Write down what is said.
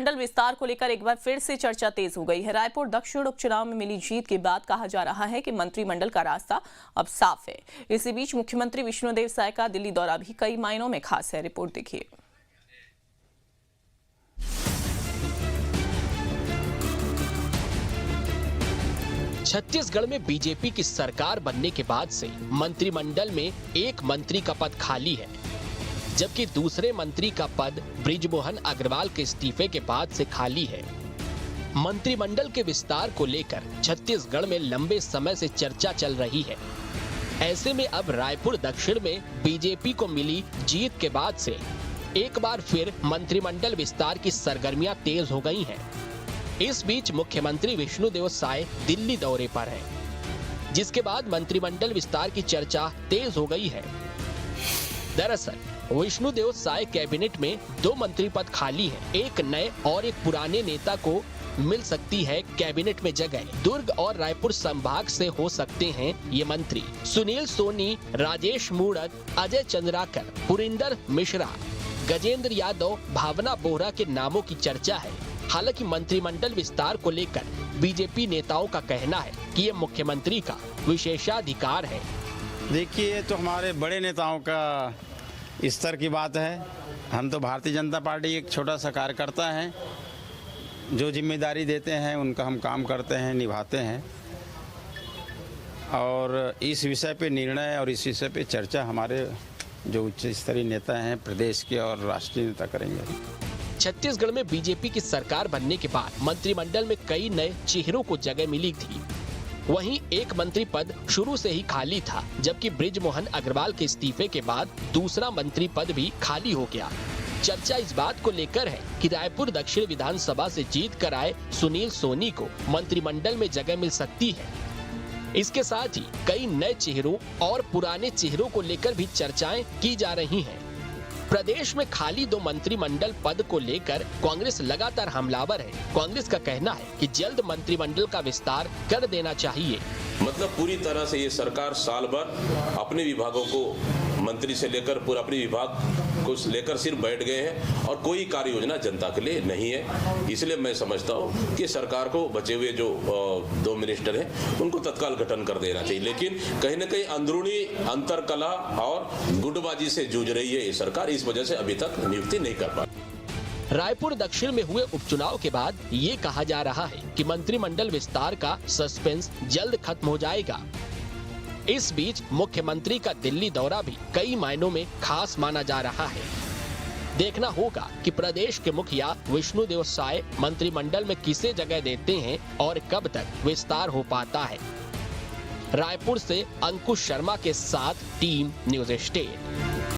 मंत्रिमंडल विस्तार को लेकर एक बार फिर से चर्चा तेज हो गई है। रायपुर दक्षिण उपचुनाव में मिली जीत के बाद कहा जा रहा है कि मंत्रिमंडल का रास्ता अब साफ है। इसी बीच मुख्यमंत्री विष्णुदेव साय का दिल्ली दौरा भी कई मायनों में खास है। रिपोर्ट देखिए। छत्तीसगढ़ में बीजेपी की सरकार बनने के बाद से मंत्रिमंडल में एक मंत्री का पद खाली है, जबकि दूसरे मंत्री का पद बृजमोहन अग्रवाल के इस्तीफे के बाद से खाली है। मंत्रिमंडल के विस्तार को लेकर छत्तीसगढ़ में लंबे समय से चर्चा चल रही है। ऐसे में अब रायपुर दक्षिण में बीजेपी को मिली जीत के बाद से एक बार फिर मंत्रिमंडल विस्तार की सरगर्मियां तेज हो गई हैं। इस बीच मुख्यमंत्री विष्णुदेव साय दिल्ली दौरे पर हैं, जिसके बाद मंत्रिमंडल विस्तार की चर्चा तेज हो गई है। दरअसल विष्णुदेव साय कैबिनेट में 2 मंत्री पद खाली हैं। एक नए और एक पुराने नेता को मिल सकती है कैबिनेट में जगह। दुर्ग और रायपुर संभाग से हो सकते हैं ये मंत्री। सुनील सोनी, राजेश मूणत, अजय चंद्राकर, पुरिंदर मिश्रा, गजेंद्र यादव, भावना बोहरा के नामों की चर्चा है। हालांकि मंत्रिमंडल विस्तार को लेकर बीजेपी नेताओं का कहना है कि ये मुख्यमंत्री का विशेषाधिकार है। देखिए, ये तो हमारे बड़े नेताओं का स्तर की बात है। हम तो भारतीय जनता पार्टी एक छोटा सा कार्यकर्ता है। जो जिम्मेदारी देते हैं उनका हम काम करते हैं, निभाते हैं। और इस विषय पे निर्णय और इस विषय पे चर्चा हमारे जो उच्च स्तरीय नेता हैं प्रदेश के और राष्ट्रीय नेता करेंगे। छत्तीसगढ़ में बीजेपी की सरकार बनने के बाद मंत्रिमंडल में कई नए चेहरों को जगह मिली थी। वहीं एक मंत्री पद शुरू से ही खाली था, जबकि बृजमोहन अग्रवाल के इस्तीफे के बाद दूसरा मंत्री पद भी खाली हो गया। चर्चा इस बात को लेकर है कि रायपुर दक्षिण विधानसभा से जीत कर आए सुनील सोनी को मंत्रिमंडल में जगह मिल सकती है। इसके साथ ही कई नए चेहरों और पुराने चेहरों को लेकर भी चर्चाएं की जा रही हैं। प्रदेश में खाली 2 मंत्रिमंडल पद को लेकर कांग्रेस लगातार हमलावर है। कांग्रेस का कहना है कि जल्द मंत्रिमंडल का विस्तार कर देना चाहिए। मतलब पूरी तरह से ये सरकार साल भर अपने विभागों को, मंत्री से लेकर पूरा अपने विभाग को लेकर सिर्फ बैठ गए हैं और कोई कार्य योजना जनता के लिए नहीं है। इसलिए मैं समझता हूँ कि सरकार को बचे हुए जो 2 मिनिस्टर हैं उनको तत्काल गठन कर देना चाहिए। लेकिन कहीं न कहीं अंदरूनी अंतरकला और गुटबाजी से जूझ रही है ये सरकार, इस वजह से अभी तक नियुक्ति नहीं कर पाई। रायपुर दक्षिण में हुए उपचुनाव के बाद ये कहा जा रहा है कि मंत्रिमंडल विस्तार का सस्पेंस जल्द खत्म हो जाएगा। इस बीच मुख्यमंत्री का दिल्ली दौरा भी कई मायनों में खास माना जा रहा है। देखना होगा कि प्रदेश के मुखिया विष्णुदेव साय मंत्रिमंडल में किसे जगह देते हैं और कब तक विस्तार हो पाता है। रायपुर से अंकुश शर्मा के साथ टीम न्यूज़ स्टेट।